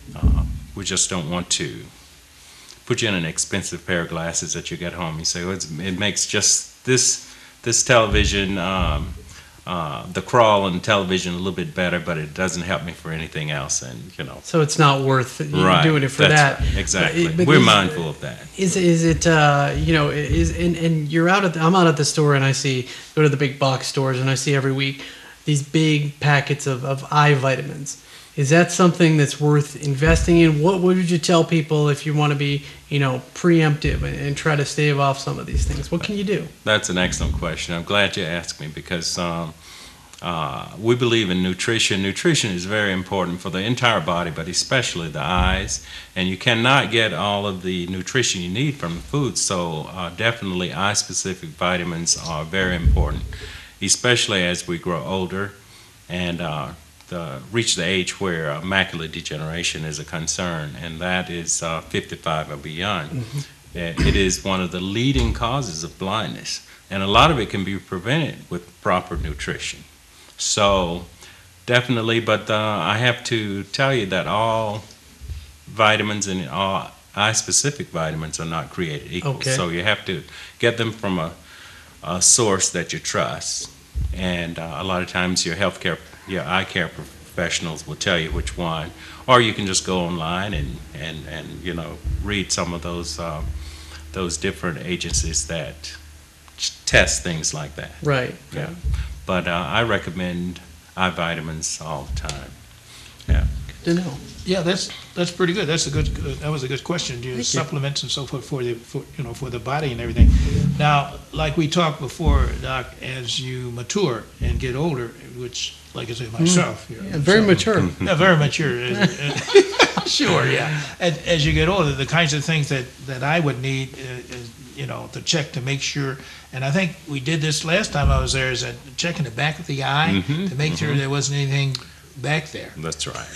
We just don't want to put you in an expensive pair of glasses that you get home. You say, well, it makes just this television, the crawl and television a little bit better, but it doesn't help me for anything else. And So it's not worth right, doing it for that. right, exactly. But We're mindful of that. Is it and you're I'm out at the store and I go to the big box stores and I see every week these big packets of eye vitamins. Is that something that's worth investing in? What would you tell people if you want to be preemptive and try to stave off some of these things? What can you do? That's an excellent question. I'm glad you asked me because we believe in nutrition. Nutrition is very important for the entire body, but especially the eyes. And you cannot get all of the nutrition you need from the food. So definitely eye-specific vitamins are very important, especially as we grow older and reach the age where macular degeneration is a concern, and that is 55 or beyond. It is one of the leading causes of blindness, and a lot of it can be prevented with proper nutrition. So definitely, but I have to tell you that all vitamins and all eye-specific vitamins are not created equal. Okay. So you have to get them from a source that you trust, and a lot of times your eye care professionals will tell you which one, or you can just go online and read some of those different agencies that test things like that. Right. Yeah. But I recommend eye vitamins all the time. Yeah. Good to know. Yeah, that's pretty good. That was a good question. Do supplements and so forth for the body and everything. Now, like we talked before, Doc, as you mature and get older, which, like I say, myself, Yeah, very mature. Yeah, very mature. Sure, yeah. As you get older, the kinds of things that I would need is, to check to make sure, and I think we did this last time I was there, is that checking the back of the eye to make sure there wasn't anything back there. That's right.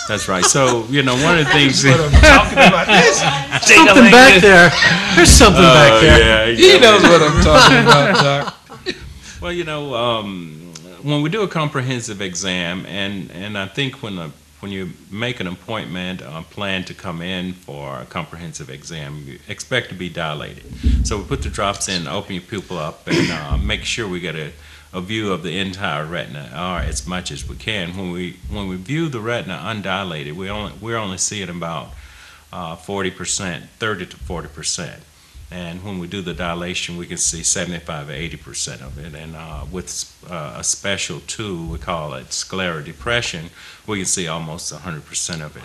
That's right. So, one of the things. That's what I'm talking about. Something back there. There's something back there. Yeah, He knows what I'm talking about, Doc. Well, when we do a comprehensive exam, and I think when you make an appointment or plan to come in for a comprehensive exam, you expect to be dilated. So we put the drops in, open your pupil up, and make sure we get a view of the entire retina, or as much as we can. When we view the retina undilated, we only see it about 40%, 30 to 40%. And when we do the dilation, we can see 75 or 80% of it. And with a special tool, we call it sclerodepression, we can see almost 100% of it.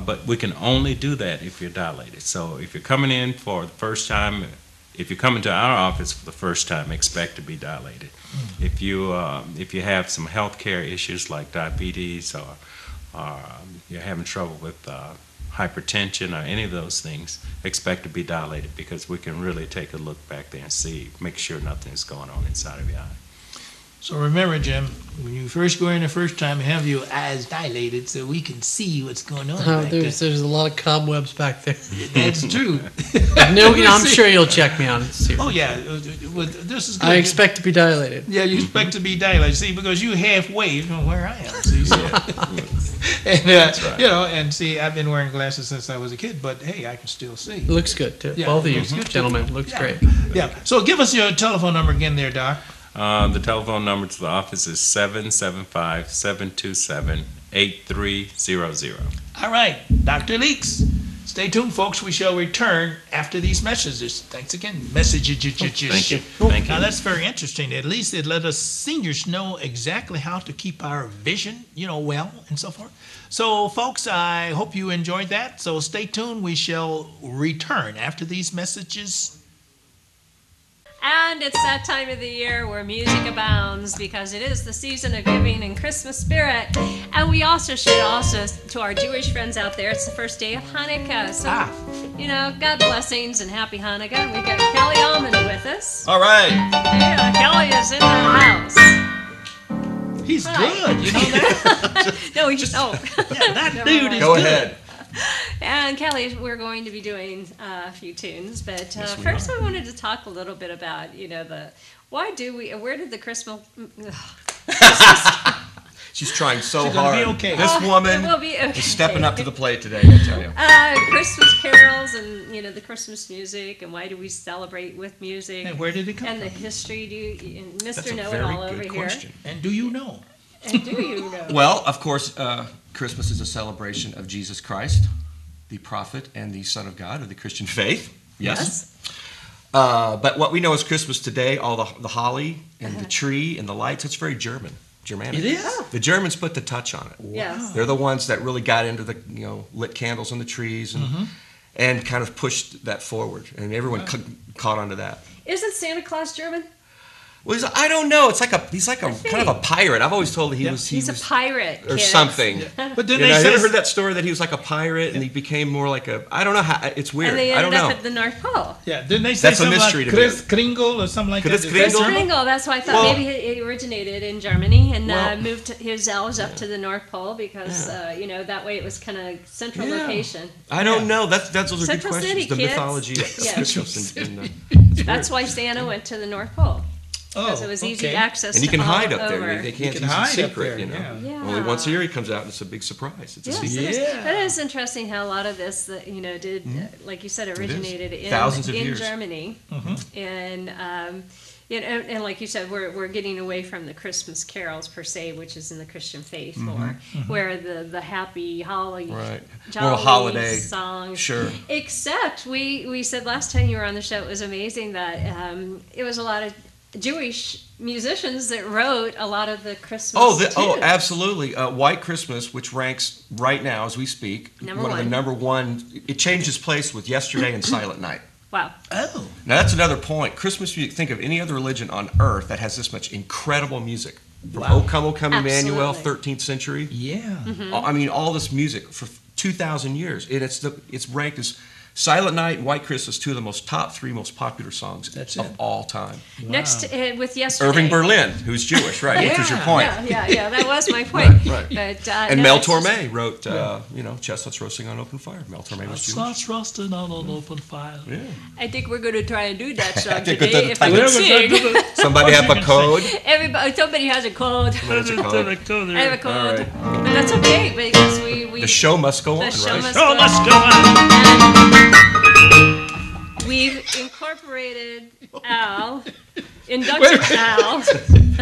But we can only do that if you're dilated. So if you're coming in for the first time, if you come into our office for the first time, expect to be dilated. If you have some health care issues like diabetes, or you're having trouble with hypertension or any of those things, expect to be dilated, because we can really take a look back there and make sure nothing's going on inside of your eye. So remember, Jim, when you first go in the first time, have your eyes dilated so we can see what's going on back there. There's a lot of cobwebs back there. That's true. No, I'm sure you'll check me on it. Oh, yeah. This is good. I expect to be dilated. Yeah, you expect to be dilated. See, because you halfway from where I am. See, and, That's right. And see, I've been wearing glasses since I was a kid, but hey, I can still see. It looks good, too. Yeah, both of you, looks good, gentlemen. too. Looks great. Yeah. So give us your telephone number again there, Doc. The telephone number to the office is 775-727-8300. All right, Dr. Leaks. Stay tuned, folks. We shall return after these messages. Thanks again. Messages. Thank you. Now, that's very interesting. At least it let us seniors know exactly how to keep our vision, well, and so forth. So, folks, I hope you enjoyed that. So stay tuned. We shall return after these messages. And it's that time of the year where music abounds, because it is the season of giving and Christmas spirit. And we also should to our Jewish friends out there, it's the first day of Hanukkah. So, God blessings and happy Hanukkah. We got Kelly Allman with us. All right. Yeah, Kelly is in the house. He's good, you know that? No, he's that dude is Go good. ahead. And Kelly, we're going to be doing a few tunes, but first I wanted to talk a little bit about, where did the Christmas... She's trying so She's gonna hard. be okay. This woman will be okay. is stepping up to the plate today, I tell you. Christmas carols and, the Christmas music, and why do we celebrate with music? And where did it come and from? And the history, Mr. That's a Know-It-All very over good here. question. And do you know? And do you know? Well, of course, Christmas is a celebration of Jesus Christ, the prophet and the Son of God of the Christian faith. Yes. But what we know is Christmas today, all the holly and the tree and the lights, it's very Germanic. It is? The Germans put the touch on it. Yes. They're the ones that really got into the, lit candles on the trees and kind of pushed that forward. And everyone caught onto that. Isn't Santa Claus German? Well, I don't know. He's like a kind of a pirate. I've always told that He's a pirate, or kids. something. Yeah. But then I they never say heard that story that he was like a pirate and he became more like a. I don't know how. It's weird. And they I don't ended know. up at the North Pole. Yeah, didn't they say That's a something mystery like to me. Chris Kringle or something like Chris that? Kringle? Chris Kringle, that's why I thought Well- maybe it originated in Germany and Well- moved his elves up to the North Pole because, that way it was kind of central location. I don't know. Those are good Central questions. City, The kids. mythology of Yes. Christmas. That's why Santa went to the North Pole. Because it was easy access And you to can all hide up over. there. They can't can use it hide up secret, there, yeah. Only once a year he comes out and it's a big surprise. It's a Yes, secret. it is. That is interesting how a lot of this, did, like you said, originated Thousands of in years. Germany. And, and like you said, we're getting away from the Christmas carols per se, which is in the Christian faith more, where the happy, holly, Right. jolly More holiday songs. Sure. Except we said last time you were on the show, it was amazing that it was a lot of Jewish musicians that wrote a lot of the Christmas tunes. Absolutely. White Christmas, which ranks right now as we speak, Number one of the one. number one. It changed its place with Yesterday and Silent Night. Wow. Oh. Now that's another point. Christmas music. Think of any other religion on earth that has this much incredible music. From Wow. O Come, O Come, Emmanuel, Absolutely. 13th century. Yeah. I mean, all this music for 2,000 years. It's ranked as Silent Night and White Christmas, two of the top three most popular songs That's of it. all time. Next, with yesterday. Irving Berlin, who's Jewish, right? Which was your point. Yeah, that was my point. Right. But, And no, Mel it's just- Torme wrote, Chestnuts Roasting on Open Fire. Mel Torme was Jewish. Slots roasting on an open fire. Yeah. I think we're going to try and do that song think we're today gonna if I try can to- sing. Somebody have a code? Somebody has a code. Somebody has a code. I have a code. All right. But that's okay because we The show must go the on, show right? must Oh, go let's on. go on. We've incorporated Al, inducted Al.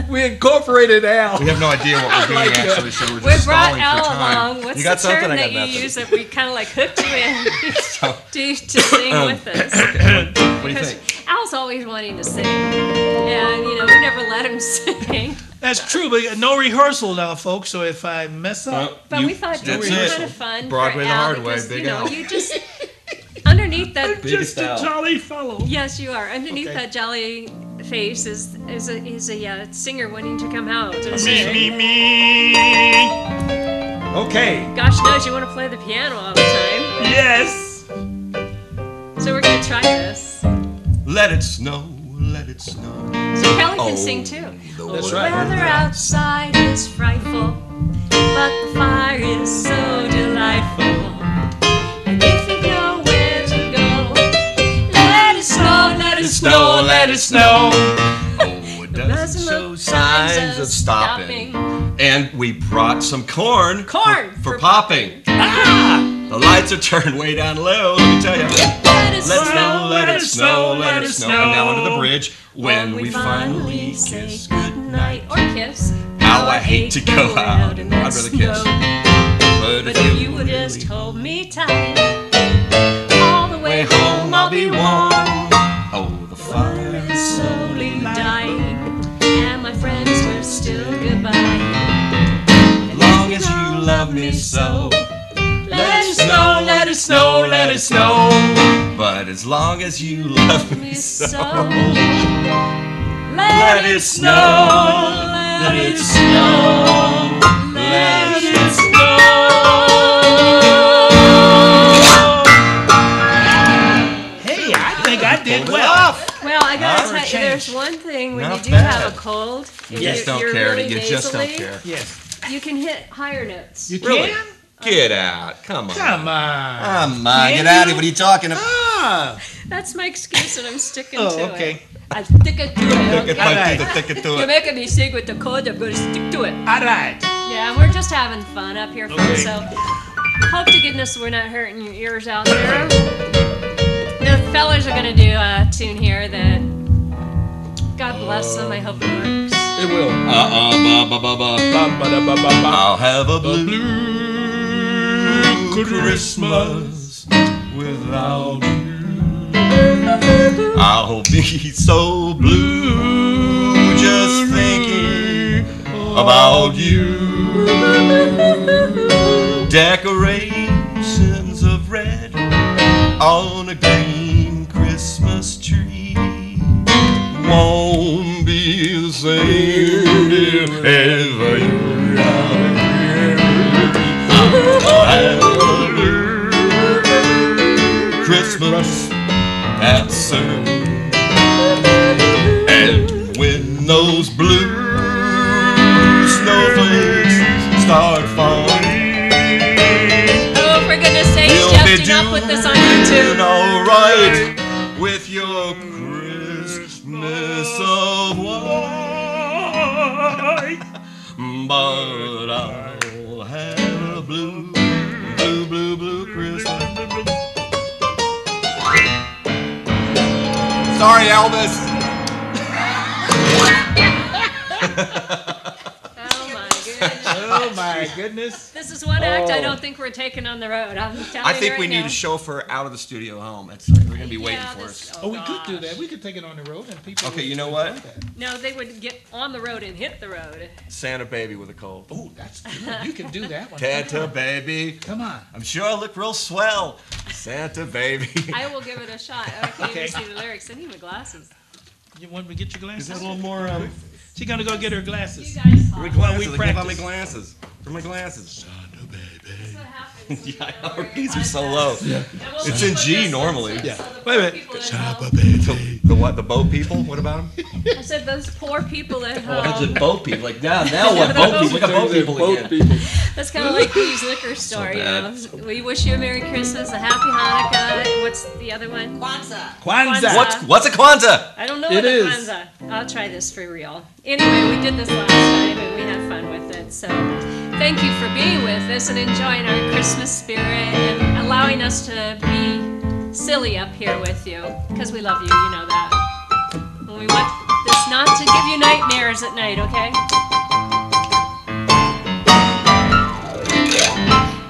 We incorporated Al. We have no idea what we're doing actually, so we're We just brought stalling Al for time. along. What's You got the something? term I that got you nothing. use that we kind of like hooked you in to sing with us? What do you Because think? Al's always wanting to sing, and we never let him sing. That's true, but no rehearsal now, folks. So if I mess up, But we thought it that's would be it. kind of fun Broadway for the Al hard way, because Big Al. you just underneath that. Biggest Al. jolly fellow. Yes, you are. Underneath Okay. that jolly face is a singer wanting to come out and Me, sing. me, me. Okay. Gosh knows you want to play the piano all the time. Yes. So we're gonna try this. Let it snow, let it snow. So Kelly can Oh, sing too. That's The right. weather outside is frightful, but the fire is so delightful. And if you know where to go, let it snow, let it snow, let it snow. Oh, it doesn't show signs of stopping. And we brought some corn. Corn for popping. The lights are turned way down low, let me tell you. Let it Let it snow, snow, let it snow, let it snow. And now onto the bridge. When we finally say kiss goodnight or kiss. How I hate to go out. in I'd that rather kiss. snow. But if you would just hold me tight, all the way home I'll be warm. Oh, the fire is Slowly dying, and my friends were still goodbye. As long as you love me so. Let it snow, let it snow, let it snow. But as long as you love me Me so. so. Let it snow, let it snow, let it snow. Hey, I think I did well. Well, I gotta Not tell you, changed. there's one thing when Not you do bad. have a cold, and You just don't you're care. really You just don't nasally, care. Yes. you can hit higher notes. You Really? can? Get out. Come on. Come on. Come on. Can Get out of you? here. What are you talking about? Ah. That's my excuse, and I'm sticking Oh, to okay. it. I stick it to Look it. at Okay? my teeth, stick it to You're it. making me sing with the cold. I'm going to stick to it. All right. Yeah, we're just having fun up here, folks. Okay. So, hope to goodness we're not hurting your ears out there. The fellas are gonna do a tune here that, God bless them. I hope it works. It will. I'll have a blue Christmas without you. I'll be so blue just thinking about you. Decorations of red on a green Christmas tree won't be the same if ever you're out here. I'll have a blue Christmas, that's certain. And when those blue snowflakes start falling, Oh, for goodness sakes, you'll Jeff, be do not put this on doing YouTube. all right with your Christmas of white. But I'll have a blue, blue, blue, blue Christmas. Sorry, Elvis. Oh my goodness. Oh my goodness. This is one act I don't think we're taking on the road. I'm telling I you think right we need now. a chauffeur out of the studio home. That's they're gonna be waiting Yeah, for this- us. Oh, we could do that. We could take it on the road and people. Okay, would you know what? enjoy that. No, they would get on the road and hit the road. Santa baby with a cold. Oh, that's good. You can do that one. Santa baby. Come on. I'm sure I look real swell. Santa baby. I will give it a shot. I can't Okay. even see the lyrics. I need my glasses. You want me to get your Is glasses? that a little more She's gonna go get her glasses. You guys My talk. glasses. we I can't find my practice. glasses. Where are my glasses? That's what happens. Yeah, I know. These are so low. Yeah. It's in G normally. Yeah. So the Wait a poor minute. people at Shut up, home- baby. The what? The boat people? What about them? I said those poor people at Oh, I home. said boat people. Like now what? Boat people. Look at boat people again. That's kind of like Pete's liquor store, you know. We wish you a Merry Christmas, a Happy Hanukkah. What's the other one? Kwanzaa. Kwanzaa. What's a Kwanzaa? I don't know It what a is. Kwanzaa. I'll try this for real. Anyway, we did this last time and we had fun with it. So thank you for being with us and enjoying our Christmas spirit and allowing us to be silly up here with you because we love you. You know that. And we want this not to give you nightmares at night, okay?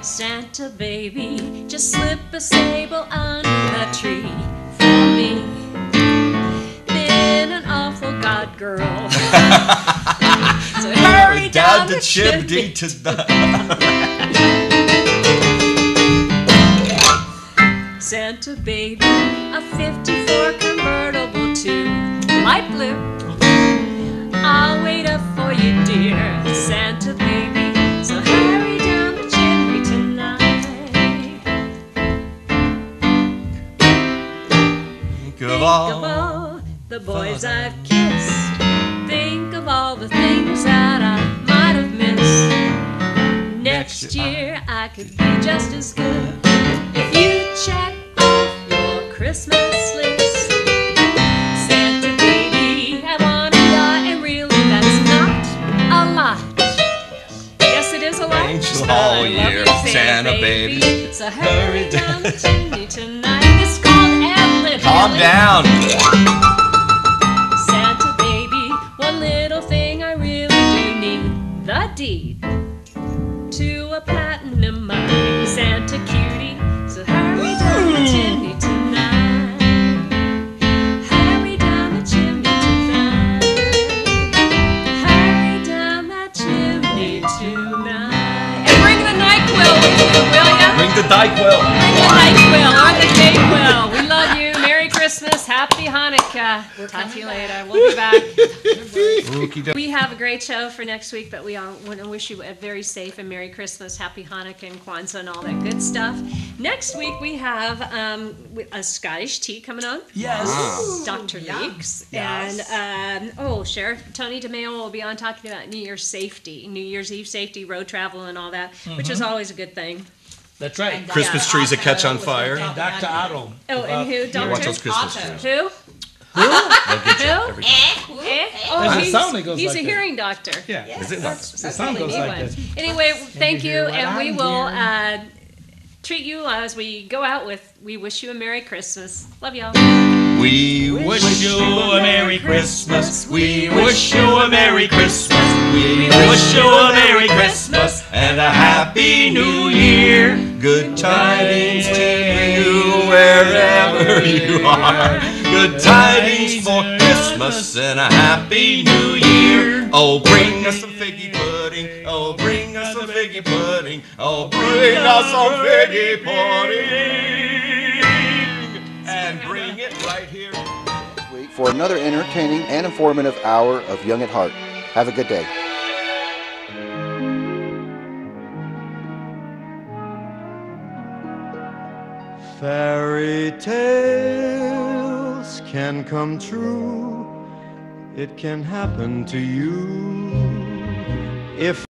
Santa baby, just slip a sable under the tree for me. Been an awful god girl. So hurry down the chimney tonight. Santa baby, a 54 convertible to light blue. I'll wait up for you, dear Santa baby. So hurry down the chimney tonight. Think of Think of all. all the boys I've kissed. Think of all the things that I might have missed. Next year I could be just as good if you check off your Christmas list. Santa baby, I want a yacht, and really that's not a lot. Yes, it is a lot. Angel but all I love year, you, Santa baby. So hurry down the chimney tonight. It's called ad-lib. Calm down. Santa baby, one little thing I really do need: the deed to a platinum mine. Santa cutie, so hurry down the chimney tonight. Hurry down the chimney tonight. Hurry down that chimney tonight. And bring the NyQuil with you, will ya? Bring the Dayquil. Bring the NyQuil or the Dayquil. We love you. Merry Christmas. Happy Hanukkah. We'll talk to you later. We'll be back. We have a great show for next week, but we all want to wish you a very safe and Merry Christmas, Happy Hanukkah and Kwanzaa and all that good stuff. Next week we have a Scottish tea coming on. Yes. Dr. Leeks. Yes. And, Sheriff Tony DeMeo will be on talking about New Year's safety, New Year's Eve safety, road travel and all that, which is always a good thing. That's right. Christmas trees that catch on fire. And Dr. Otto. Oh, and who, Doctor? Watch those Christmas Otto. trees. Who? They'll get you Who? every time. Oh, There's a he's, song that goes he's like a that. hearing doctor. Yeah. Is it? The song Really goes neat like one. this. Anyway, thank you, hear what and we I'm will hearing? treat you as we go out with We Wish You a Merry Christmas. Love y'all. We Wish you a Merry Christmas. We Wish you a Merry Christmas. We wish you a Merry Christmas and a Happy New Year. Good tidings to you wherever you are. Good tidings for Christmas and a Happy New Year. Oh, bring us some figgy pudding. Oh, bring us some figgy pudding. Oh, bring us some figgy pudding. And bring it right here. Week for another entertaining and informative hour of Young at Heart. Have a good day. Fairy tales can come true. It can happen to you if